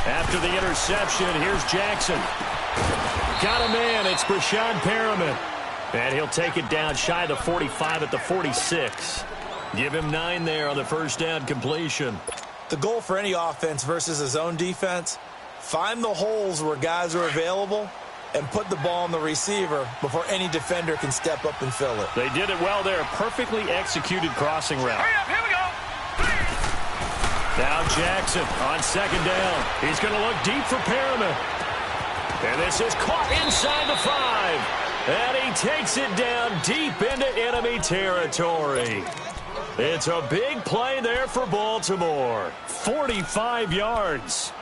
After the interception, here's Jackson. Got a man. It's Brashad Perriman. And he'll take it down shy of the 45 at the 46. Give him 9 there on the first down completion. The goal for any offense versus a zone defense, find the holes where guys are available and put the ball on the receiver before any defender can step up and fill it. They did it well there. Perfectly executed crossing route. Hurry up, here we go. Now Jackson on second down. He's going to look deep for Perriman. And this is caught inside the 5. And he takes it down deep into enemy territory. It's a big play there for Baltimore. 45 yards.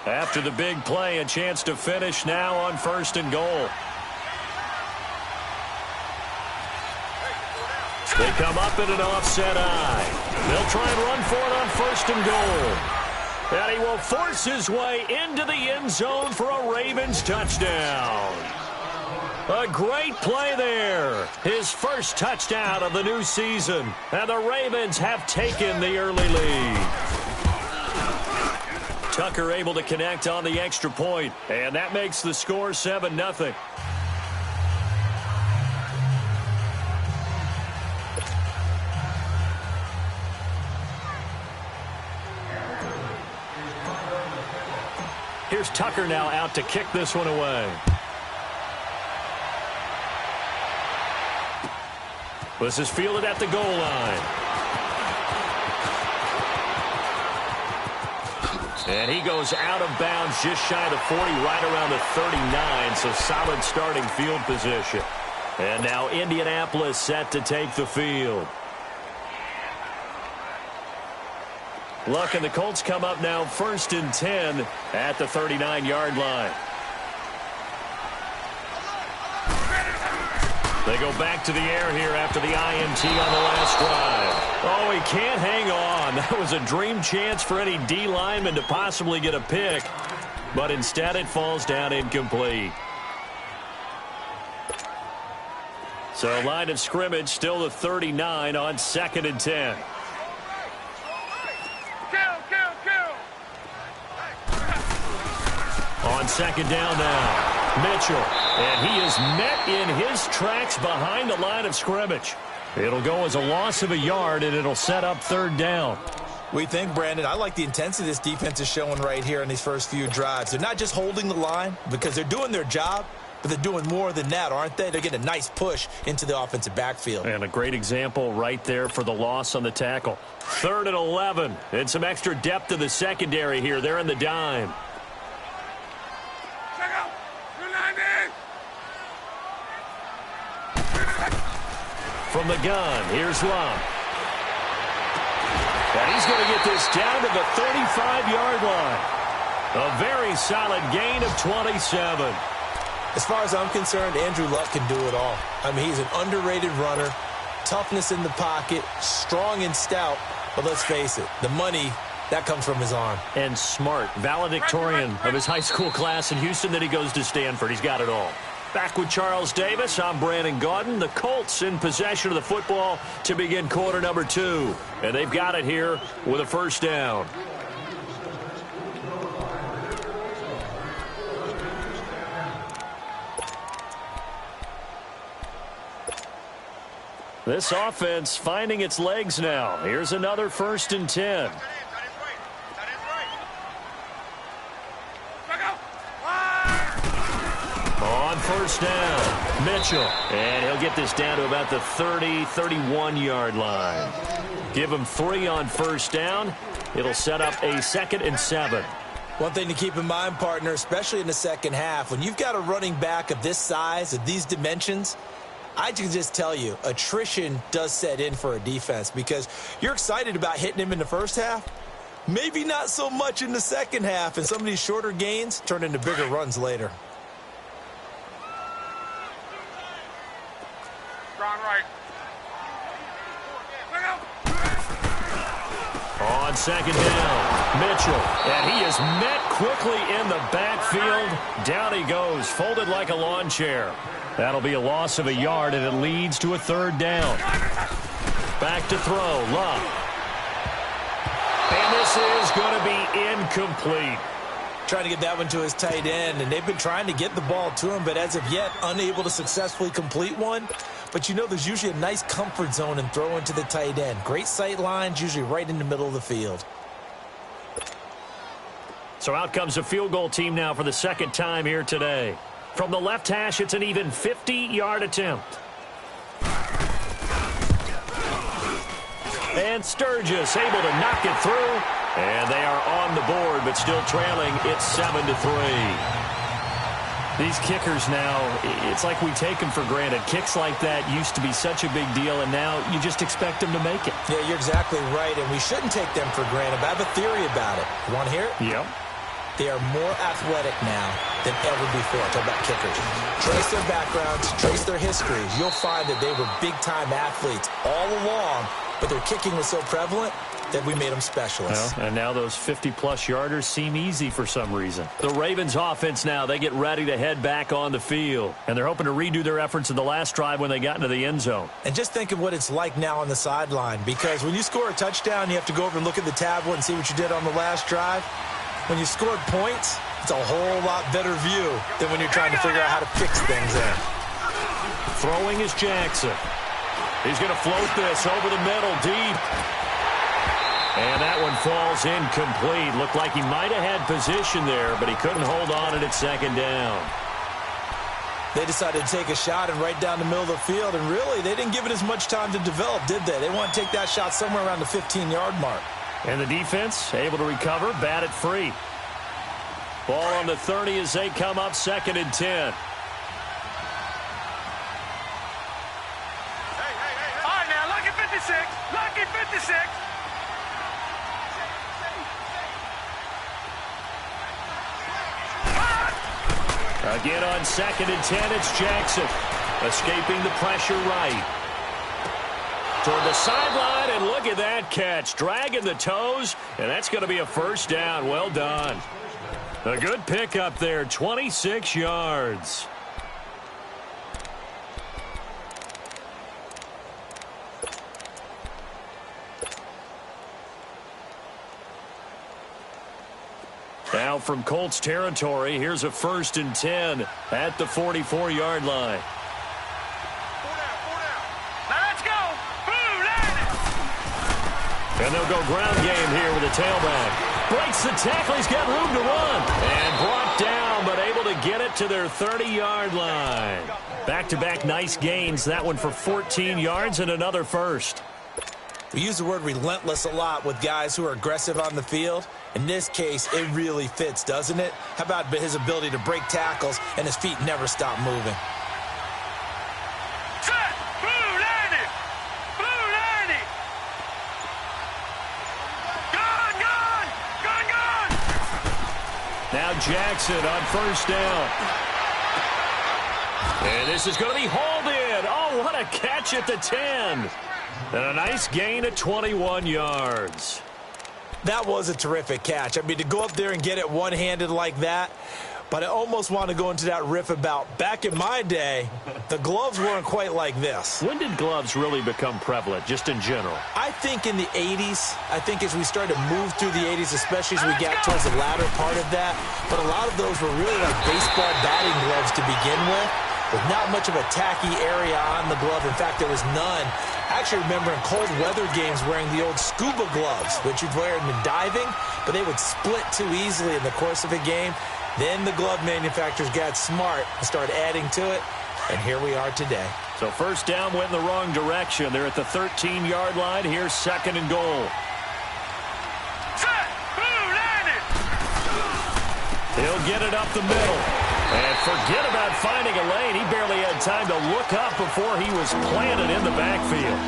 After the big play, a chance to finish now on first and goal. They come up in an offset eye. They'll try and run for it on first and goal. And he will force his way into the end zone for a Ravens touchdown. A great play there. His first touchdown of the new season. And the Ravens have taken the early lead. Tucker able to connect on the extra point. And that makes the score 7-0. Here's Tucker now out to kick this one away. This is fielded at the goal line. And he goes out of bounds just shy of the 40, right around the 39, so solid starting field position. And now Indianapolis set to take the field. Luck and the Colts come up now first and 10 at the 39-yard line. They go back to the air here after the INT on the last drive. Oh, he can't hang on. That was a dream chance for any D lineman to possibly get a pick, but instead it falls down incomplete. So line of scrimmage still the 39 on second and 10. On second down now, Mitchell. And he is met in his tracks behind the line of scrimmage. It'll go as a loss of a yard, and it'll set up third down. We think, Brandon, I like the intensity this defense is showing right here in these first few drives. They're not just holding the line because they're doing their job, but they're doing more than that, aren't they? They're getting a nice push into the offensive backfield. And a great example right there for the loss on the tackle. 3rd and 11, and some extra depth to the secondary here. They're in the dime. From the gun, here's Love. And he's going to get this down to the 35-yard line. A very solid gain of 27. As far as I'm concerned, Andrew Luck can do it all. I mean, he's an underrated runner, toughness in the pocket, strong and stout. But let's face it, the money, that comes from his arm. And smart, valedictorian of his high school class in Houston, then he goes to Stanford. He's got it all. Back with Charles Davis, I'm Brandon Gaudin. The Colts in possession of the football to begin quarter number 2. And they've got it here with a first down. This offense finding its legs now. Here's another 1st and 10. On first down, Mitchell. And he'll get this down to about the 30, 31-yard line. Give him 3 on first down. It'll set up a 2nd and 7. One thing to keep in mind, partner, especially in the second half, when you've got a running back of this size, of these dimensions, I can just tell you, attrition does set in for a defense because you're excited about hitting him in the first half. Maybe not so much in the second half, and some of these shorter gains turn into bigger runs later. On second down, Mitchell. And he is met quickly in the backfield. Down he goes, folded like a lawn chair. That'll be a loss of a yard, and it leads to a third down. Back to throw, Love. And this is going to be incomplete. Trying to get that one to his tight end, and they've been trying to get the ball to him, but as of yet, unable to successfully complete one. But you know there's usually a nice comfort zone in throwing to the tight end. Great sight lines, usually right in the middle of the field. So out comes a field goal team now for the second time here today. From the left hash, it's an even 50-yard attempt. And Sturgis able to knock it through. And they are on the board, but still trailing. It's 7-3. These kickers now, it's like we take them for granted. Kicks like that used to be such a big deal, and now you just expect them to make it. Yeah, you're exactly right, and we shouldn't take them for granted. But I have a theory about it. You want to hear it? Yep. They are more athletic now than ever before. Talk about kickers. Trace their backgrounds, trace their histories. You'll find that they were big-time athletes all along, but their kicking was so prevalent that we made them specialists. Well, and now those 50-plus yarders seem easy for some reason. The Ravens offense now, they get ready to head back on the field. And they're hoping to redo their efforts in the last drive when they got into the end zone. And just think of what it's like now on the sideline, because when you score a touchdown, you have to go over and look at the tablet and see what you did on the last drive. When you scored points, it's a whole lot better view than when you're trying to figure out how to fix things there. Throwing is Jackson. He's going to float this over the middle, deep. And that one falls incomplete. Looked like he might have had position there, but he couldn't hold on at second down. They decided to take a shot and right down the middle of the field, and really, they didn't give it as much time to develop, did they? They want to take that shot somewhere around the 15-yard mark. And the defense able to recover, bat it free. Ball on the 30 as they come up 2nd and 10. All right, now, lucky 56. Lucky 56. Again on 2nd and 10, it's Jackson. Escaping the pressure right. Toward the sideline, and look at that catch. Dragging the toes, and that's going to be a first down. Well done. A good pickup there, 26 yards. Now from Colts territory, here's a 1st and 10 at the 44-yard line. And they'll go ground game here with a tailback. Breaks the tackle. He's got room to run. And brought down, but able to get it to their 30-yard line. Back-to-back nice gains. That one for 14 yards and another first. We use the word relentless a lot with guys who are aggressive on the field. In this case, it really fits, doesn't it? How about his ability to break tackles and his feet never stop moving? Now Jackson on 1st down. And this is going to be hauled in. Oh, what a catch at the 10. And a nice gain at 21 yards. That was a terrific catch. I mean, to go up there and get it one-handed like that, but I almost want to go into that riff about back in my day, the gloves weren't quite like this. When did gloves really become prevalent, just in general? I think in the 80s. I think as we started to move through the 80s, especially as we got towards the latter part of that. But a lot of those were really like baseball batting gloves to begin with not much of a tacky area on the glove. In fact, there was none. I actually remember in cold weather games wearing the old scuba gloves, which you'd wear in diving, but they would split too easily in the course of a game. Then the glove manufacturers got smart and started adding to it, and here we are today. So first down went in the wrong direction. They're at the 13-yard line. Here's 2nd and goal. He'll get it up the middle. And forget about finding a lane. He barely had time to look up before he was planted in the backfield.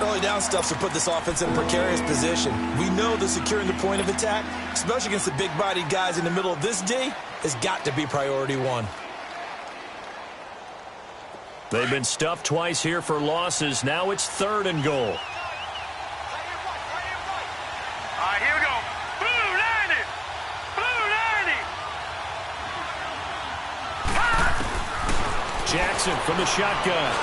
Early down stuffs will put this offense in a precarious position. We know that securing the point of attack, especially against the big-bodied guys in the middle of this D, has got to be priority one. They've been stuffed twice here for losses. Now it's 3rd and goal. Jackson from the shotgun.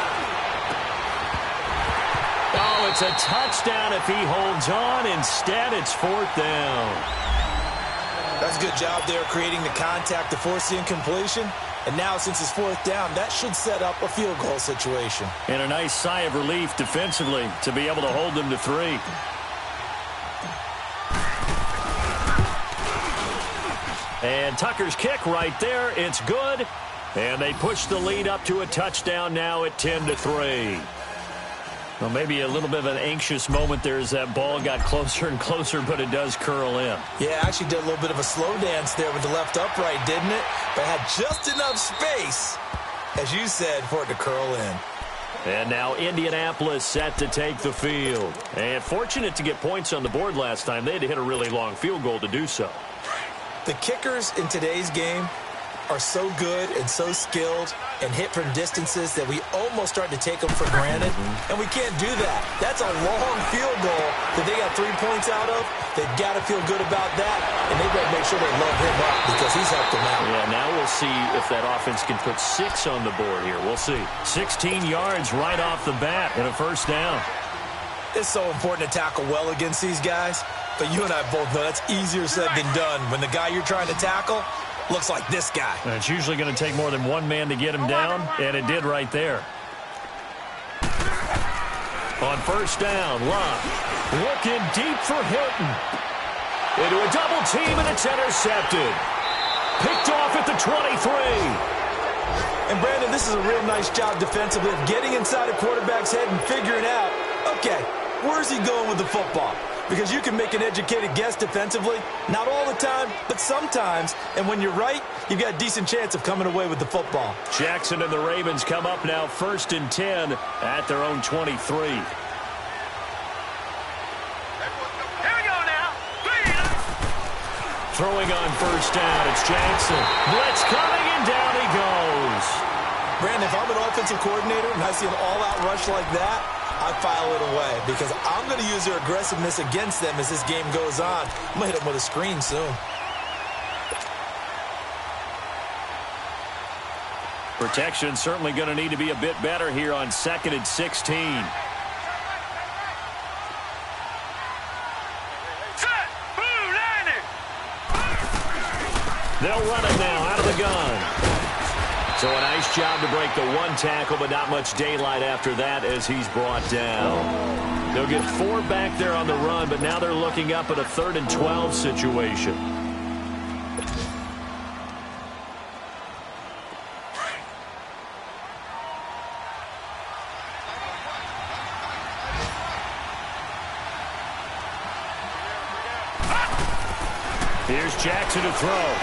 Oh, it's a touchdown if he holds on. Instead, it's 4th down. That's a good job there creating the contact to force the incompletion. And now, since it's 4th down, that should set up a field goal situation. And a nice sigh of relief defensively to be able to hold them to 3. And Tucker's kick right there. It's good. And they push the lead up to a touchdown now at 10-3. Well, maybe a little bit of an anxious moment there as that ball got closer and closer, but it does curl in. Yeah, actually did a little bit of a slow dance there with the left upright, didn't it? But had just enough space, as you said, for it to curl in. And now Indianapolis set to take the field. And fortunate to get points on the board last time. They had to hit a really long field goal to do so. The kickers in today's game are so good and so skilled and hit from distances that we almost start to take them for granted, and we can't do that. That's a long field goal that they got 3 points out of. They've got to feel good about that, and they've got to make sure they love him up because he's helped them out. Yeah, now we'll see if that offense can put 6 on the board here. We'll see. 16 yards right off the bat and a 1st down. It's so important to tackle well against these guys, but you and I both know that's easier said than done when the guy you're trying to tackle looks like this guy. And it's usually going to take more than one man to get him down, and it did right there. On 1st down, Love looking deep for Hilton. Into a double team, and it's intercepted. Picked off at the 23. And, Brandon, this is a real nice job defensively of getting inside a quarterback's head and figuring out, okay, where's he going with the football? Because you can make an educated guess defensively. Not all the time, but sometimes. And when you're right, you've got a decent chance of coming away with the football. Jackson and the Ravens come up now 1st and 10 at their own 23. Here we go now. Throwing on 1st down, it's Jackson. Blitz coming, and down he goes. Brandon, if I'm an offensive coordinator and I see an all-out rush like that, I file it away because I'm going to use their aggressiveness against them as this game goes on. I'm going to hit them with a screen soon. Protection certainly going to need to be a bit better here on 2nd and 16. Set. Blue liner. They'll run it now out of the gun. So a nice job to break the 1 tackle, but not much daylight after that as he's brought down. They'll get 4 back there on the run, but now they're looking up at a 3rd and 12 situation. Here's Jackson to throw.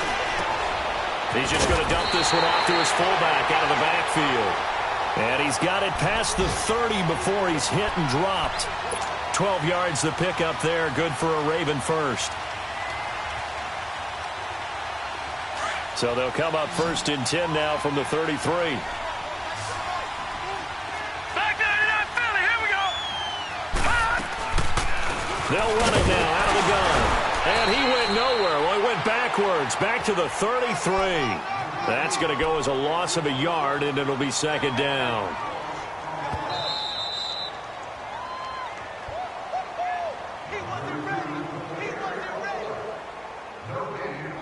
He's just going to dump this one off to his fullback out of the backfield. And he's got it past the 30 before he's hit and dropped. 12 yards to pick up there. Good for a Raven 1st. So they'll come up 1st and 10 now from the 33. Back there to that Philly. Here we go. They'll run it now out of the gun. And he went nowhere. Well, he went backwards, back to the 33. That's going to go as a loss of a yard, and it'll be 2nd down. He wasn't ready. He wasn't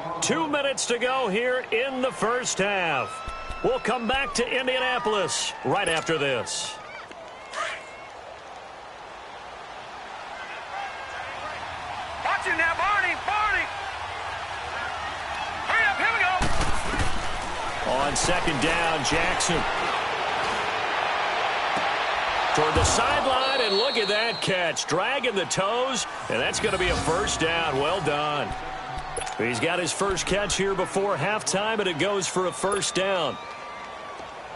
ready. 2 minutes to go here in the 1st half. We'll come back to Indianapolis right after this. Watch it now, Barney. Barney. Hurry up. Here we go. On 2nd down, Jackson. Toward the sideline, and look at that catch. Dragging the toes, and that's going to be a 1st down. Well done. He's got his first catch here before halftime, and it goes for a 1st down.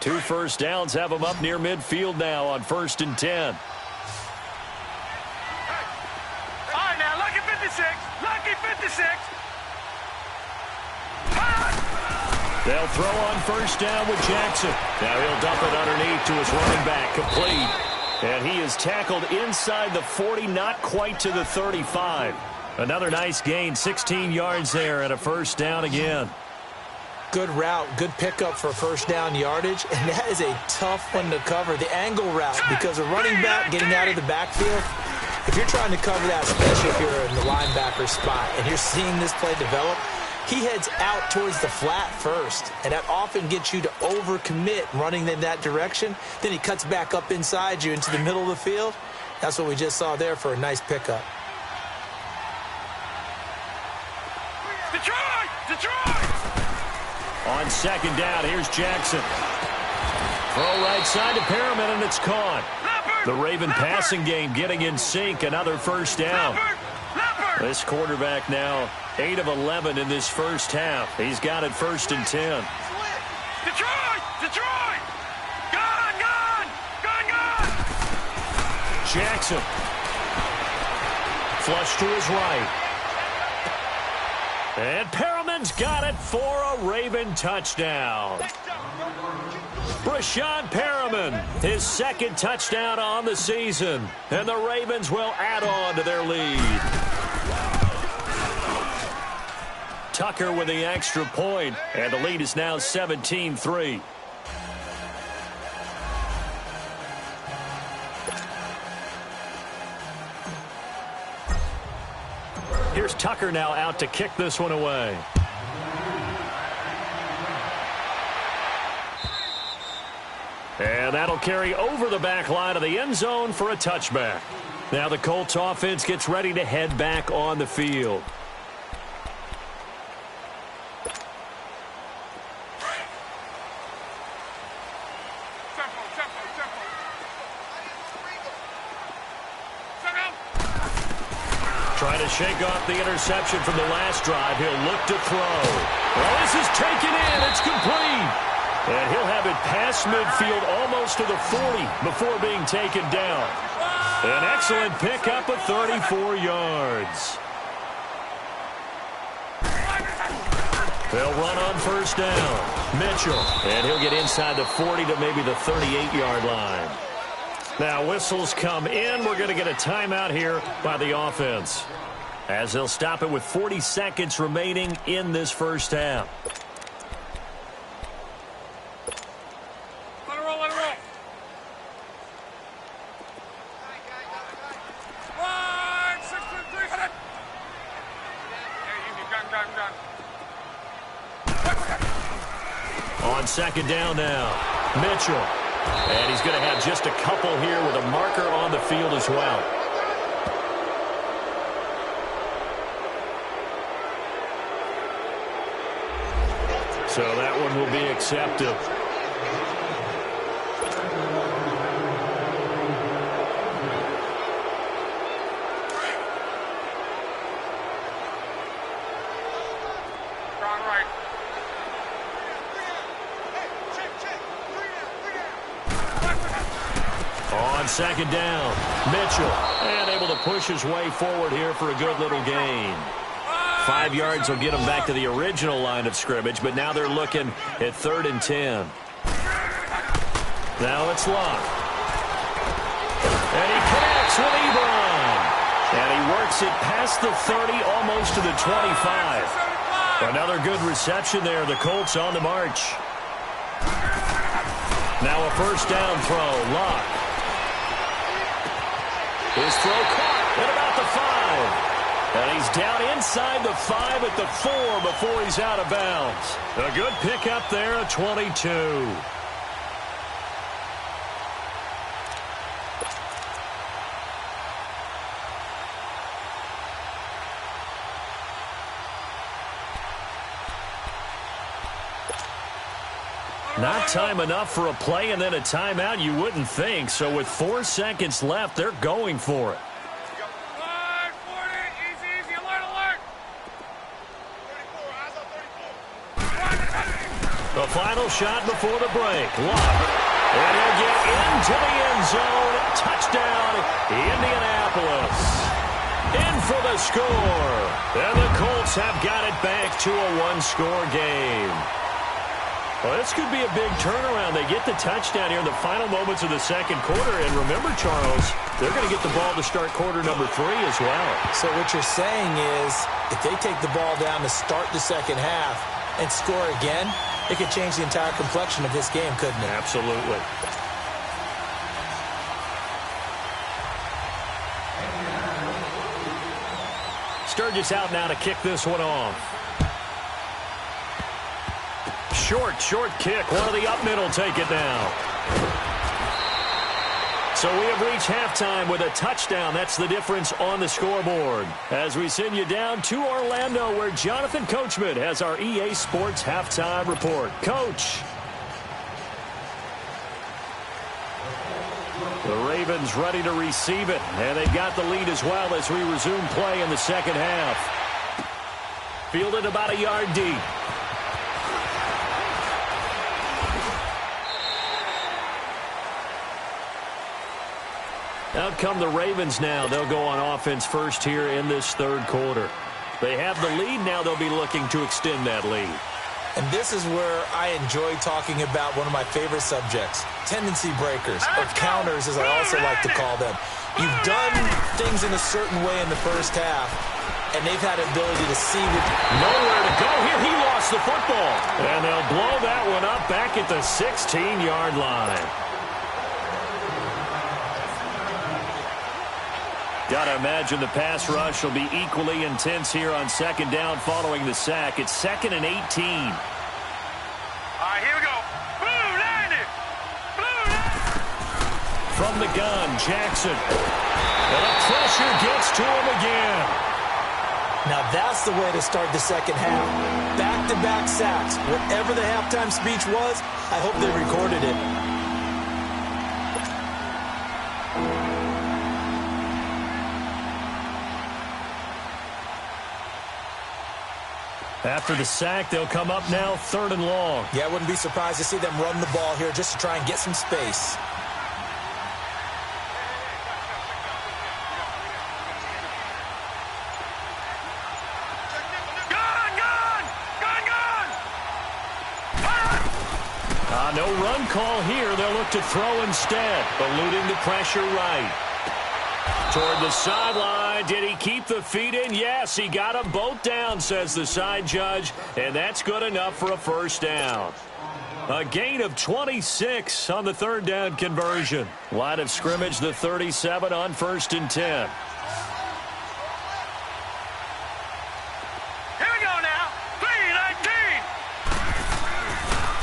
2 1st downs have him up near midfield now on 1st and 10. All right, now, lucky 56. Lucky 56. They'll throw on 1st down with Jackson. Now he'll dump it underneath to his running back, complete. And he is tackled inside the 40, not quite to the 35. Another nice gain, 16 yards there, and a 1st down again. Good route, good pickup for first down yardage, and that is a tough one to cover, the angle route, because a running back getting out of the backfield, if you're trying to cover that, especially if you're in the linebacker spot, and you're seeing this play develop, he heads out towards the flat first, and that often gets you to overcommit running in that direction. Then he cuts back up inside you into the middle of the field. That's what we just saw there for a nice pickup. Detroit! Detroit! On second down, here's Jackson. Throw right side to Perriman, and it's caught. The Raven passing game getting in sync. Another first down. This quarterback now 8 of 11 in this first half. He's got it 1st and 10. Detroit! Detroit! Gone! Gone! Gone! Gone! Jackson. Flush to his right. And Perriman's got it for a Raven touchdown. Brashad Perriman, his 2nd touchdown on the season. And the Ravens will add on to their lead. Tucker with the extra point, and the lead is now 17-3. Here's Tucker now out to kick this one away. And that'll carry over the back line of the end zone for a touchback. Now the Colts offense gets ready to head back on the field. Trying to shake off the interception from the last drive. He'll look to throw. Well, this is taken in. It's complete. And he'll have it past midfield almost to the 40 before being taken down. An excellent pickup of 34 yards. They'll run on first down. Mitchell. And he'll get inside the 40 to maybe the 38-yard line. Now whistles come in. We're going to get a timeout here by the offense, as they'll stop it with 40 seconds remaining in this first half. Let it roll, let it roll. 1, 6, 2, 3, hit it. Hey, On second down now, Mitchell. And he's going to have just a couple here with a marker on the field as well. So that one will be accepted. On second down, Mitchell, and able to push his way forward here for a good little gain. 5 yards will get him back to the original line of scrimmage, but now they're looking at 3rd and 10. Now it's Locke. And he connects with Ebron. And he works it past the 30, almost to the 25. Another good reception there. The Colts on the march. Now a first down throw, Locke. His throw caught at about the 5. And he's down inside the 5 at the 4 before he's out of bounds. A good pickup there at 22. Not time enough for a play and then a timeout, you wouldn't think. So with 4 seconds left, they're going for it. easy, alert, alert. 34, The final shot before the break. Locke. And he'll get into the end zone. Touchdown, Indianapolis. In for the score. And the Colts have got it back to a 1-score game. Well, this could be a big turnaround. They get the touchdown here in the final moments of the second quarter. And remember, Charles, they're going to get the ball to start quarter number 3 as well. So what you're saying is, if they take the ball down to start the second half, and score again, it could change the entire complexion of this game, couldn't it? Absolutely. Sturgis out now to kick this one off. Short kick. One of the up middle take it now. So we have reached halftime with a touchdown. That's the difference on the scoreboard. As we send you down to Orlando, where Jonathan Coachman has our EA Sports halftime report. Coach. The Ravens ready to receive it, and they've got the lead as well as we resume play in the second half. Fielded about a yard deep. Out come the Ravens now. They'll go on offense first here in this third quarter. They have the lead. Now they'll be looking to extend that lead. And this is where I enjoy talking about one of my favorite subjects, tendency breakers, or counters as I also like to call them. You've done things in a certain way in the first half, and they've had ability to see nowhere to go here. He lost the football. And they'll blow that one up back at the 16-yard line. Got to imagine the pass rush will be equally intense here on second down following the sack. It's 2nd and 18. All right, here we go. Blue, land it. Blue, land it. From the gun, Jackson. And the pressure gets to him again. Now that's the way to start the second half. Back-to-back sacks. Whatever the halftime speech was, I hope they recorded it. After the sack, they'll come up now 3rd and long. Yeah, I wouldn't be surprised to see them run the ball here just to try and get some space. No run call here. They'll look to throw instead, eluding the pressure right. Toward the sideline. Did he keep the feet in? Yes, he got them both down, says the side judge, and that's good enough for a first down. A gain of 26 on the 3rd down conversion. Line of scrimmage, the 37 on 1st and 10. Here we go now. 3-19.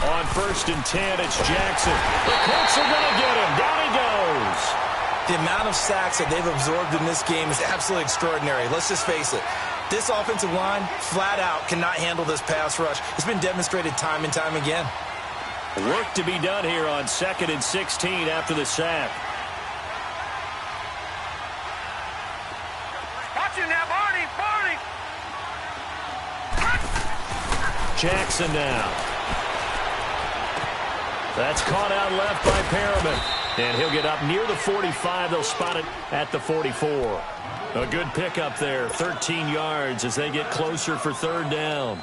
On 1st and 10, it's Jackson. The Colts are going to get him. Down he goes. The amount of sacks that they've absorbed in this game is absolutely extraordinary. Let's just face it. This offensive line, flat out, cannot handle this pass rush. It's been demonstrated time and time again. Work to be done here on 2nd and 16 after the sack. Watch you now, Barney. Jackson now. That's caught out left by Perriman. And he'll get up near the 45. They'll spot it at the 44. A good pickup there, 13 yards as they get closer for 3rd down.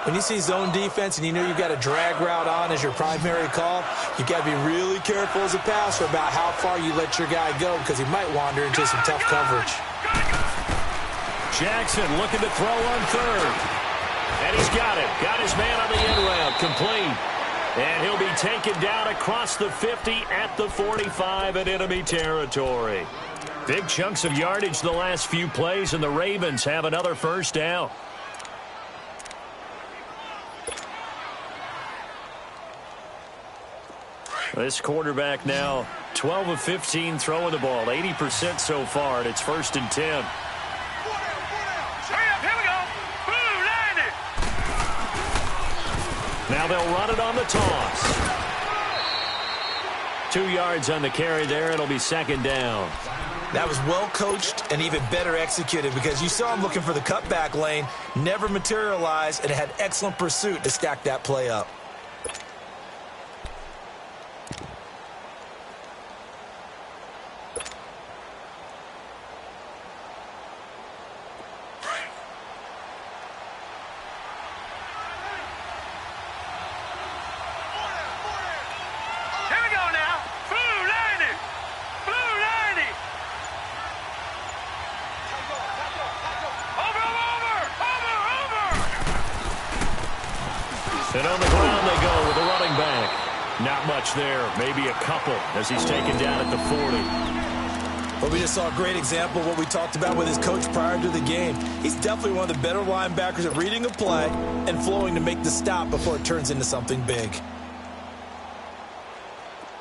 When you see zone defense and you know you've got a drag route on as your primary call, you've got to be really careful as a passer about how far you let your guy go because he might wander into some tough coverage. Jackson looking to throw on 3rd. And he's got it. Got his man on the end route. Complete. And he'll be taken down across the 50 at the 45 in enemy territory. Big chunks of yardage the last few plays, and the Ravens have another first down. This quarterback now 12 of 15 throwing the ball, 80% so far, and it's 1st and 10. Now they'll run it on the toss. 2 yards on the carry there. It'll be 2nd down. That was well coached and even better executed because you saw him looking for the cutback lane, never materialized, and had excellent pursuit to stack that play up. much there. Maybe a couple as he's taken down at the 40. Well, we just saw a great example of what we talked about with his coach prior to the game. He's definitely one of the better linebackers at reading a play and flowing to make the stop before it turns into something big.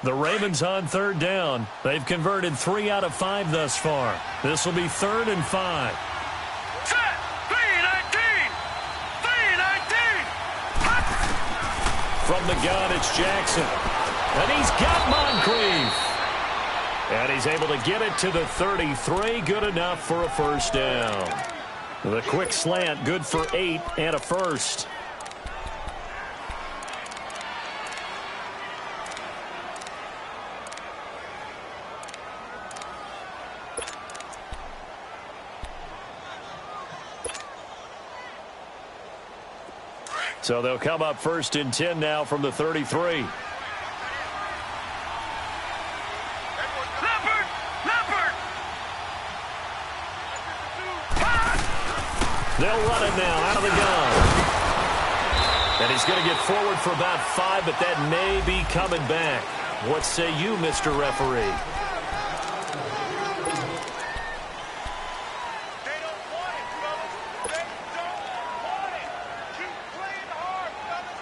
The Ravens on third down. They've converted 3 out of 5 thus far. This will be 3rd and 5. Set. 3-19. 3-19. From the gun, it's Jackson. And he's got Moncrief. And he's able to get it to the 33. Good enough for a first down. The quick slant, good for 8 and a first. So they'll come up 1st and 10 now from the 33. They'll run it now out of the gun. And he's going to get forward for about 5, but that may be coming back. What say you, Mr. Referee? They don't want it, fellas. They don't want it. Keep playing hard, fellas.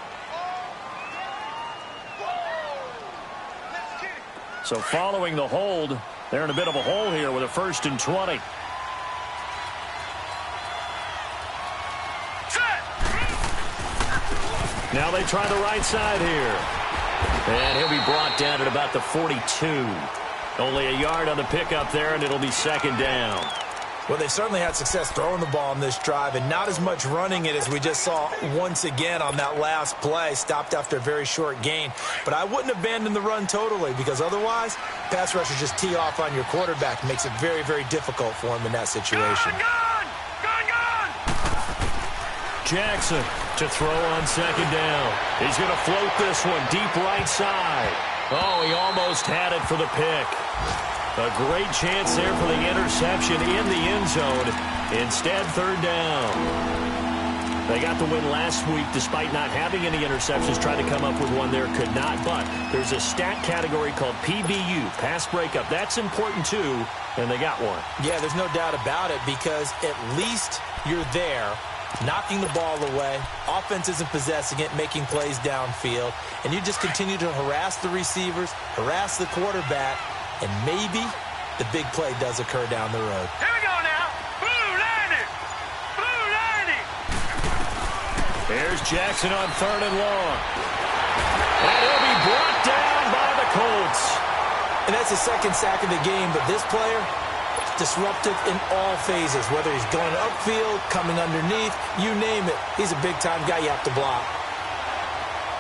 Whoa. Let's get it. So following the hold, they're in a bit of a hole here with a 1st and 20. Now they try the right side here. And he'll be brought down at about the 42. Only a yard on the pickup there, and it'll be 2nd down. Well, they certainly had success throwing the ball on this drive, and not as much running it as we just saw once again on that last play. Stopped after a very short gain. But I wouldn't abandon the run totally, because otherwise, pass rushers just tee off on your quarterback. Makes it very, very difficult for him in that situation. Gun! Jackson to throw on 2nd down. He's going to float this one deep right side. Oh, he almost had it for the pick. A great chance there for the interception in the end zone. Instead, 3rd down. They got the win last week despite not having any interceptions. Tried to come up with one there, could not. But there's a stat category called PBU, pass breakup. That's important too, and they got one. Yeah, there's no doubt about it, because at least you're there, knocking the ball away, offense isn't possessing it, making plays downfield, and you just continue to harass the receivers, harass the quarterback, and maybe the big play does occur down the road. Here we go now. Blue 90. Blue 90. There's Jackson on 3rd and long. And he'll be brought down by the Colts. And that's the 2nd sack of the game, but this player, disruptive in all phases, whether he's going upfield, coming underneath, you name it. He's a big-time guy you have to block.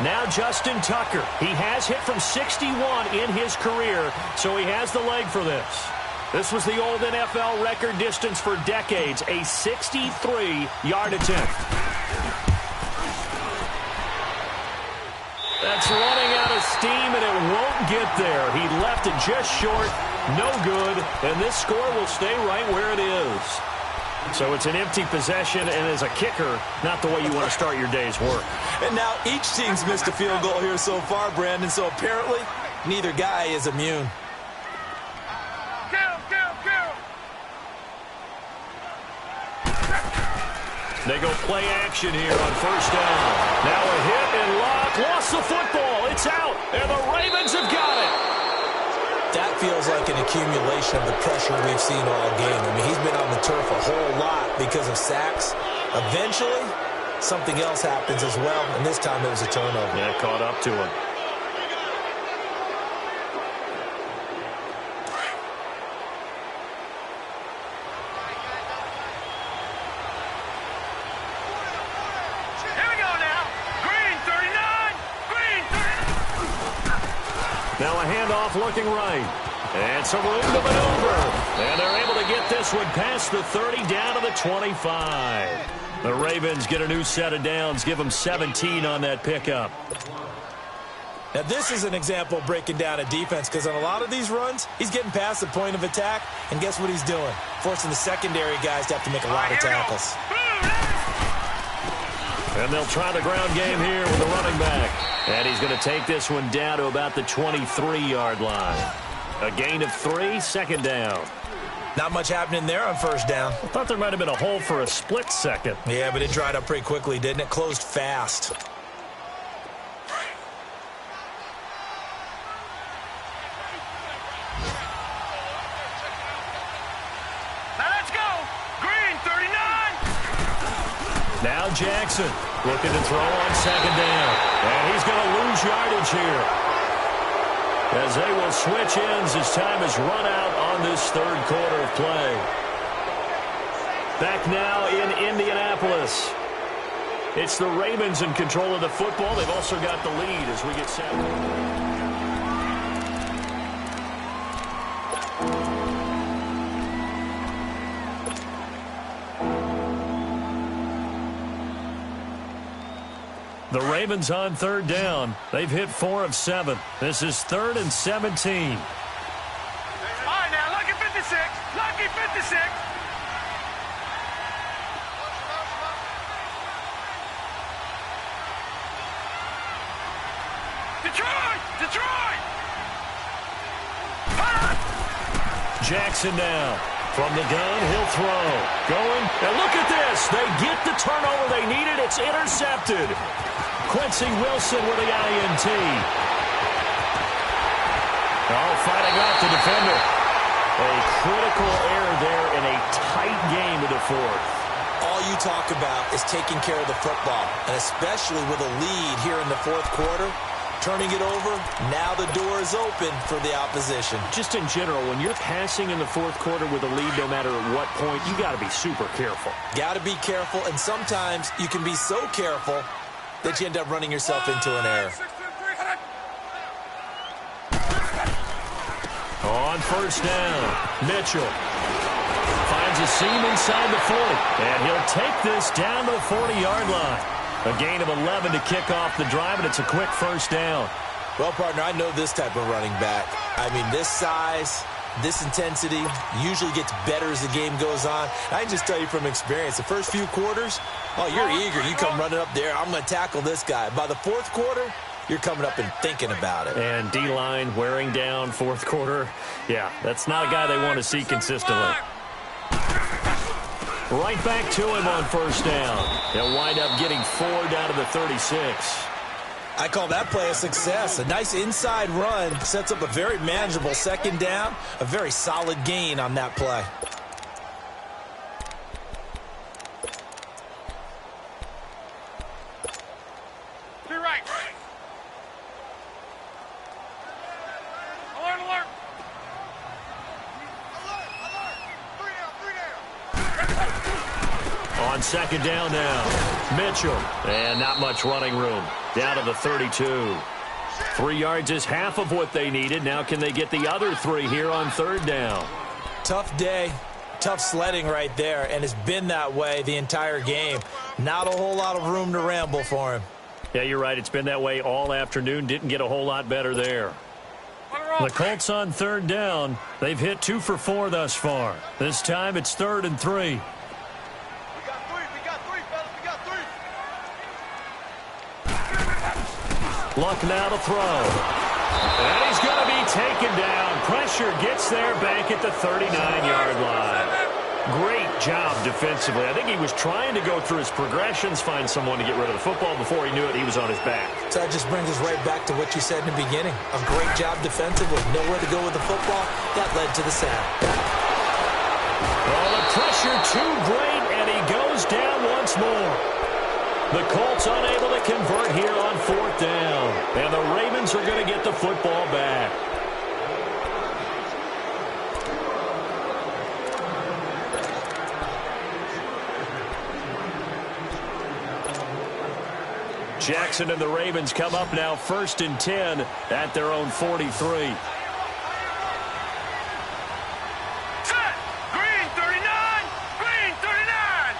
Now Justin Tucker. He has hit from 61 in his career, so he has the leg for this. This was the old NFL record distance for decades, a 63-yard attempt. That's running out of steam, and it won't get there. He left it just short. No good, and this score will stay right where it is. So it's an empty possession, and as a kicker, not the way you want to start your day's work. And now each team's missed a field goal here so far, Brandon, so apparently neither guy is immune. They go play action here on 1st down. Now a hit and lock, lost the football. It's out, and the Ravens have got it. That feels like an accumulation of the pressure we've seen all game. I mean, he's been on the turf a whole lot because of sacks. Eventually, something else happens as well, and this time it was a turnover. Yeah, caught up to him. Here we go now. Green 39. Green 39. Now a handoff looking right. And some room to maneuver. And they're able to get this one past the 30 down to the 25. The Ravens get a new set of downs, give them 17 on that pickup. Now, this is an example of breaking down a defense, because on a lot of these runs, he's getting past the point of attack, and guess what he's doing? Forcing the secondary guys to have to make a lot of tackles. And they'll try the ground game here with the running back. And he's going to take this one down to about the 23-yard line. A gain of 3, second down. Not much happening there on first down. I thought there might have been a hole for a split second. Yeah, but it dried up pretty quickly, didn't it? Closed fast. Now let's go. Green, 39. Now Jackson looking to throw on second down. And he's going to lose yardage here, as they will switch ends as time is run out on this third quarter of play. Back now in Indianapolis. It's the Ravens in control of the football. They've also got the lead as we get set. The Ravens on third down. They've hit 4 of 7. This is 3rd and 17. All right, now, lucky 56. Lucky 56. Detroit! Detroit! Jackson now. From the gun, he'll throw. Going, and look at this. They get the turnover they needed. It's intercepted. Quincy Wilson with the INT. Oh, fighting off the defender. A critical error there in a tight game of the fourth. All you talk about is taking care of the football, and especially with a lead here in the fourth quarter. Turning it over, now the door is open for the opposition. Just in general, when you're passing in the fourth quarter with a lead, no matter at what point, you got to be super careful. Got to be careful, and sometimes you can be so careful that you end up running yourself into an error. On first down, Mitchell finds a seam inside the 40, and he'll take this down to the 40-yard line. A gain of 11 to kick off the drive, and it's a quick first down. Well, partner, I know this type of running back. I mean, this size, this intensity usually gets better as the game goes on. I can just tell you from experience, the first few quarters, oh, you're eager. You come running up there, I'm going to tackle this guy. By the fourth quarter, you're coming up and thinking about it. And D-line wearing down fourth quarter. Yeah, that's not a guy they want to see consistently. Right back to him on first down. They'll wind up getting 4 down to the 36. I call that play a success. A nice inside run sets up a very manageable second down. A very solid gain on that play. To your right. Alert, alert. On second down now, Mitchell. And not much running room. Down to the 32. 3 yards is half of what they needed. Now can they get the other 3 here on third down? Tough day. Tough sledding right there, and it's been that way the entire game. Not a whole lot of room to ramble for him. Yeah, you're right. It's been that way all afternoon. Didn't get a whole lot better there. The Colts on third down. They've hit 2 for 4 thus far. This time it's 3rd and 3. We got three, fellas. We got 3. Luck now to throw. And he's going to be taken down. Pressure gets there back at the 39-yard line. Great job defensively. I think he was trying to go through his progressions, find someone to get rid of the football. Before he knew it, he was on his back. So that just brings us right back to what you said in the beginning. A great job defensively. Nowhere to go with the football. That led to the sack. Well, the pressure too great, and he goes down once more. The Colts unable to convert here on fourth down. And the Ravens are going to get the football back. Jackson and the Ravens come up now 1st and 10 at their own 43. Set. Green, 39. Green, 39.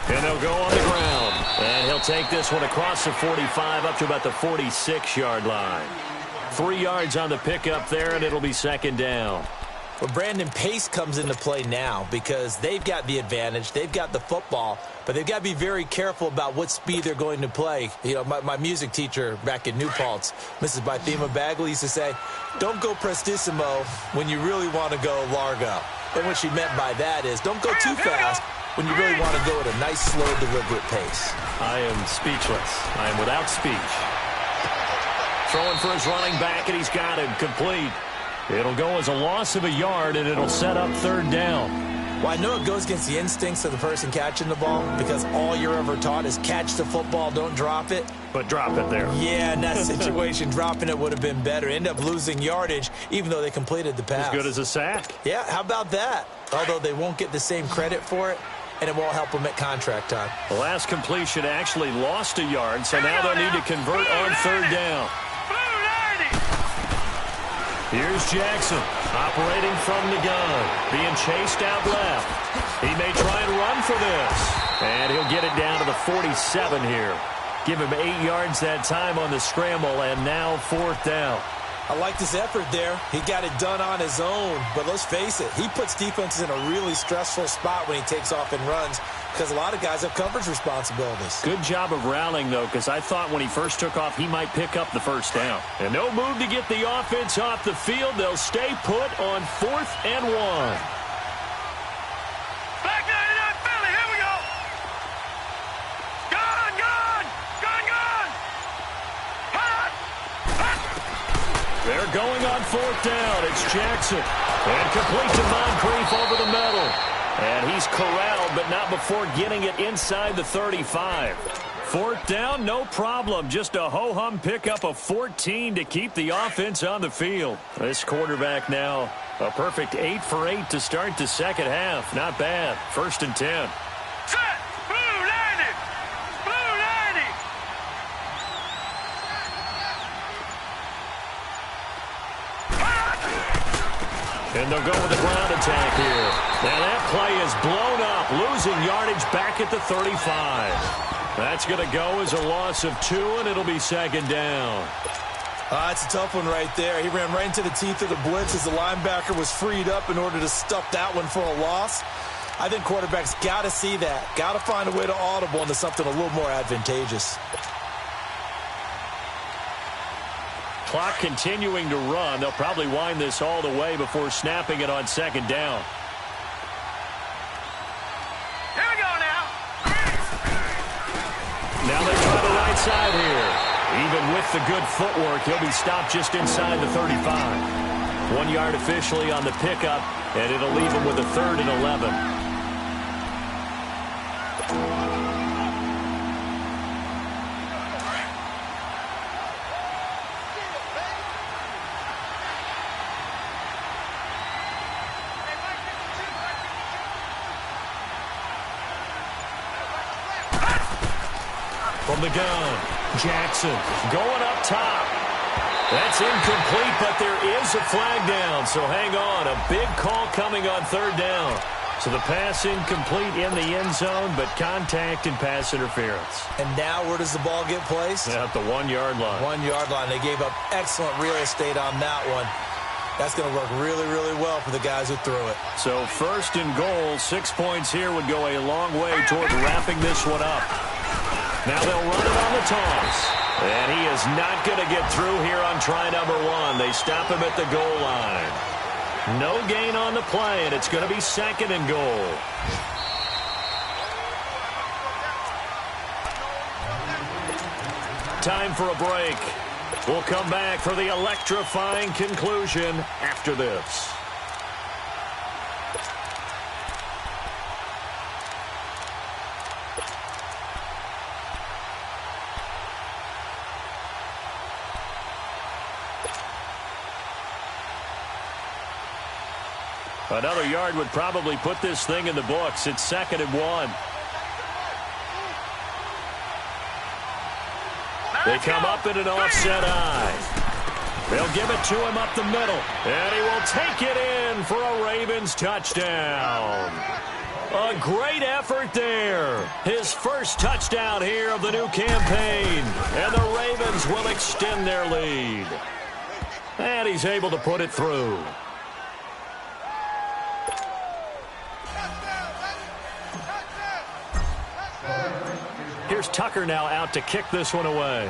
And they'll go on the ground. And he'll take this one across the 45 up to about the 46-yard line. 3 yards on the pickup there, and it'll be second down. Well, Brandon, pace comes into play now because they've got the advantage. They've got the football, but they've got to be very careful about what speed they're going to play. You know, my music teacher back in New Paltz, Mrs. Bythema Bagley, used to say, don't go prestissimo when you really want to go largo. And what she meant by that is don't go too fast when you really want to go at a nice, slow, deliberate pace. I am speechless. I am without speech. Throwing for his running back, and he's got him complete. It'll go as a loss of a yard, and it'll set up third down. Well, I know it goes against the instincts of the person catching the ball because all you're ever taught is catch the football, don't drop it. But drop it there. Yeah, in that situation, dropping it would have been better. End up losing yardage, even though they completed the pass. As good as a sack. Yeah, how about that? Although they won't get the same credit for it, and it won't help them at contract time. The last completion actually lost a yard, so now they'll need to convert on third down. Here's Jackson, operating from the gun, being chased out left. He may try and run for this, and he'll get it down to the 47 here. Give him 8 yards that time on the scramble, and now fourth down. I like this effort there. He got it done on his own, but let's face it, he puts defenses in a really stressful spot when he takes off and runs because a lot of guys have coverage responsibilities. Good job of rallying, though, because I thought when he first took off, he might pick up the first down. And no move to get the offense off the field. They'll stay put on 4th and 1. Back 99 Philly, here we go. Gone, gone, gone, gone. Hot, hot. They're going on 4th down. It's Jackson. And complete to Moncrief over the middle. And he's corralled, but not before getting it inside the 35. 4th down, no problem. Just a ho-hum pickup of 14 to keep the offense on the field. This quarterback now, a perfect 8 for 8 to start the second half. Not bad. 1st and 10. Set, blue 90, blue 90. And they'll go with the ground attack here. Now that play is blown up, losing yardage back at the 35. That's going to go as a loss of 2, and it'll be second down. That's a tough one right there. He ran right into the teeth of the blitz as the linebacker was freed up in order to stuff that one for a loss. I think quarterbacks got to see that. Got to find a way to audible into something a little more advantageous. Clock continuing to run. They'll probably wind this all the way before snapping it on second down. Here we go now. Now they try the right side here. Even with the good footwork, he'll be stopped just inside the 35. 1 yard officially on the pickup, and it'll leave him with a 3rd and 11. From the gun, Jackson going up top. That's incomplete, but there is a flag down, so hang on. A big call coming on third down. So the pass incomplete in the end zone, but contact and pass interference. And now where does the ball get placed? At the 1 yard line. 1 yard line. They gave up excellent real estate on that one. That's going to work really, really well for the guys who threw it. So 1st and goal, 6 points here would go a long way toward wrapping this one up. Now they'll run it on the toss. And he is not going to get through here on try number 1. They stop him at the goal line. No gain on the play, and it's going to be 2nd and goal. Time for a break. We'll come back for the electrifying conclusion after this. Another yard would probably put this thing in the books. It's 2nd and 1. They come up in an offset eye. They'll give it to him up the middle. And he will take it in for a Ravens touchdown. A great effort there. His first touchdown here of the new campaign. And the Ravens will extend their lead. And he's able to put it through. Here's Tucker now out to kick this one away.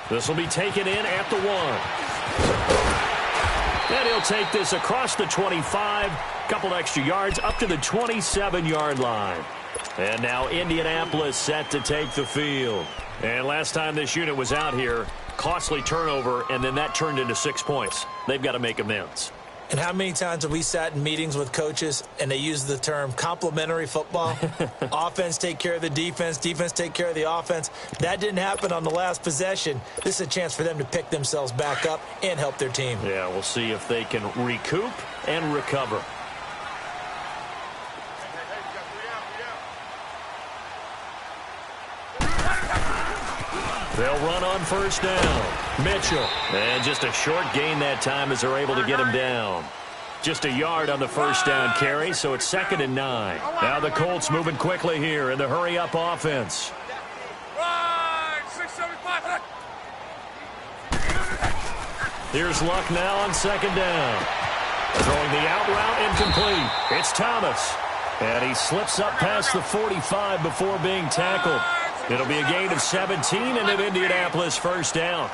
This will be taken in at the 1. And he'll take this across the 25. Couple extra yards up to the 27-yard line. And now Indianapolis set to take the field. And last time this unit was out here, costly turnover, and then that turned into 6 points. They've got to make amends. And how many times have we sat in meetings with coaches and they use the term complementary football? Offense take care of the defense, defense take care of the offense. That didn't happen on the last possession. This is a chance for them to pick themselves back up and help their team. Yeah, we'll see if they can recoup and recover. They'll run on first down. Mitchell. And just a short gain that time as they're able to get him down. Just a yard on the first down carry, so it's 2nd and 9. Now the Colts moving quickly here in the hurry-up offense. Here's Luck now on 2nd down. Throwing the out route incomplete. It's Thomas. And he slips up past the 45 before being tackled. It'll be a gain of 17 and an Indianapolis first down.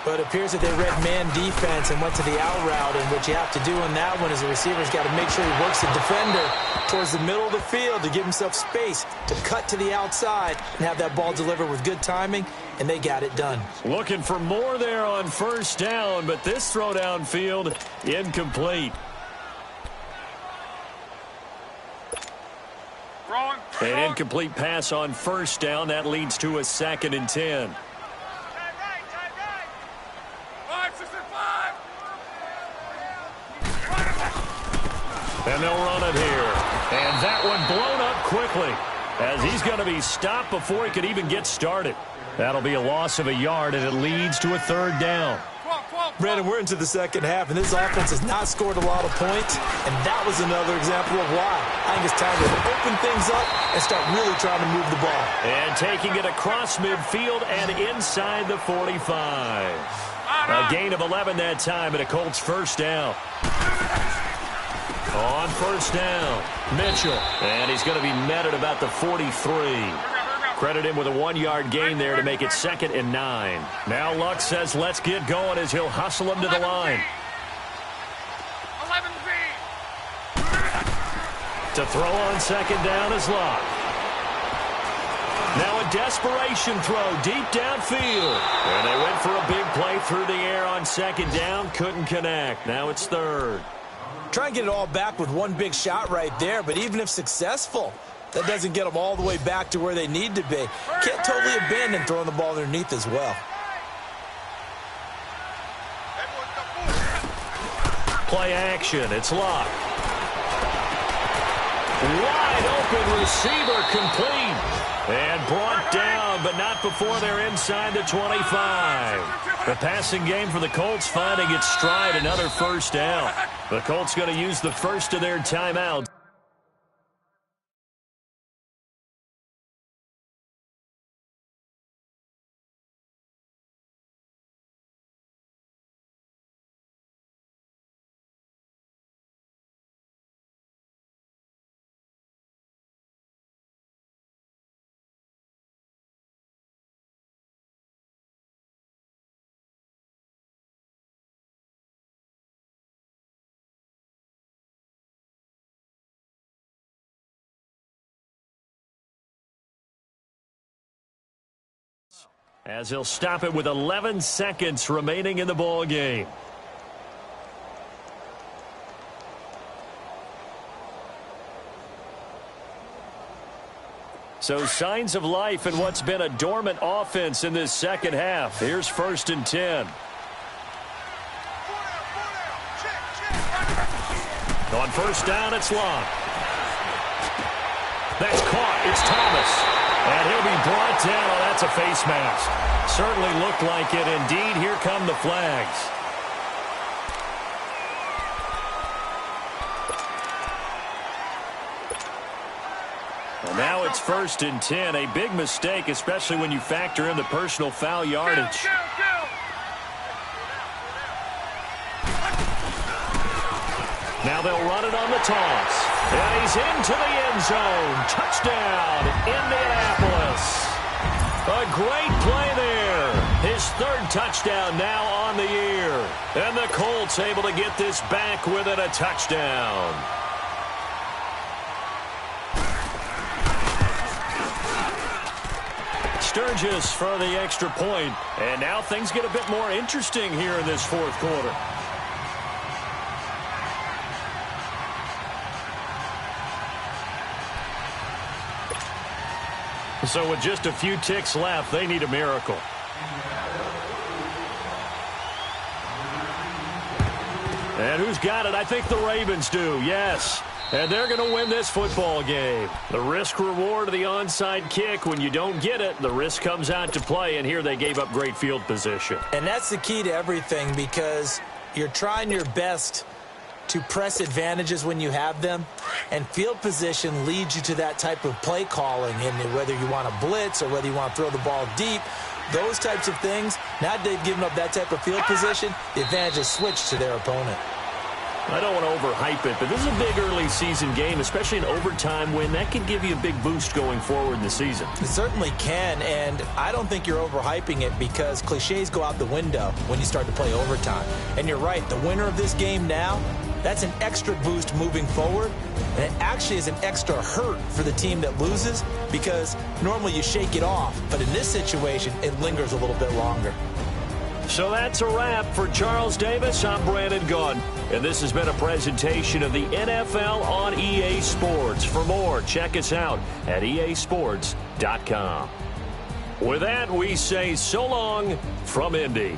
But it appears that they read man defense and went to the out route, and what you have to do in that one is the receiver's got to make sure he works the defender towards the middle of the field to give himself space to cut to the outside and have that ball delivered with good timing, and they got it done. Looking for more there on first down, but this throw downfield incomplete. An incomplete pass on first down. That leads to a 2nd and 10. And they'll run it here. And that one blown up quickly as he's going to be stopped before he could even get started. That'll be a loss of a yard, and it leads to a 3rd down. Brandon, we're into the second half, and this offense has not scored a lot of points, and that was another example of why. I think it's time to open things up and start really trying to move the ball. And taking it across midfield and inside the 45. A gain of 11 that time, and a Colts first down. On first down, Mitchell. And he's going to be met at about the 43. Credit him with a 1-yard gain there to make it 2nd and 9. Now Luck says let's get going as he'll hustle him to the line. To throw on 2nd down is Luck. Now a desperation throw deep downfield. And they went for a big play through the air on 2nd down. Couldn't connect. Now it's 3rd. Try and get it all back with one big shot right there, but even if successful, that doesn't get them all the way back to where they need to be. Can't totally abandon throwing the ball underneath as well. Play action. It's Luck. Wide open receiver complete. And brought down, but not before they're inside the 25. The passing game for the Colts finding its stride. Another first down. The Colts going to use the first of their timeouts. As he'll stop it with 11 seconds remaining in the ball game. So signs of life in what's been a dormant offense in this second half. Here's 1st and 10. On first down, it's Long. That's caught. It's Thomas. And he'll be brought down. Oh, that's a face mask. Certainly looked like it. Indeed, here come the flags. And now it's 1st and 10. A big mistake, especially when you factor in the personal foul yardage. Now Now they'll run it on the toss. And he's into the end zone. Touchdown, Indianapolis. A great play there. His third touchdown now on the year. And the Colts able to get this back within a touchdown. Sturgis for the extra point. And now things get a bit more interesting here in this fourth quarter. So with just a few ticks left, they need a miracle. And who's got it? I think the Ravens do, yes. And they're going to win this football game. The risk-reward of the onside kick, when you don't get it, the risk comes out to play, and here they gave up great field position. And that's the key to everything, because you're trying your best to press advantages when you have them, and field position leads you to that type of play calling, and whether you want to blitz or whether you want to throw the ball deep, those types of things. Now they've given up that type of field position, the advantage is switched to their opponent. I don't want to overhype it, but this is a big early season game, especially an overtime win. That can give you a big boost going forward in the season. It certainly can, and I don't think you're overhyping it, because cliches go out the window when you start to play overtime. And you're right, the winner of this game now, that's an extra boost moving forward, and it actually is an extra hurt for the team that loses, because normally you shake it off, but in this situation, it lingers a little bit longer. So that's a wrap for Charles Davis. I'm Brandon Gaudin, and this has been a presentation of the NFL on EA Sports. For more, check us out at easports.com. With that, we say so long from Indy.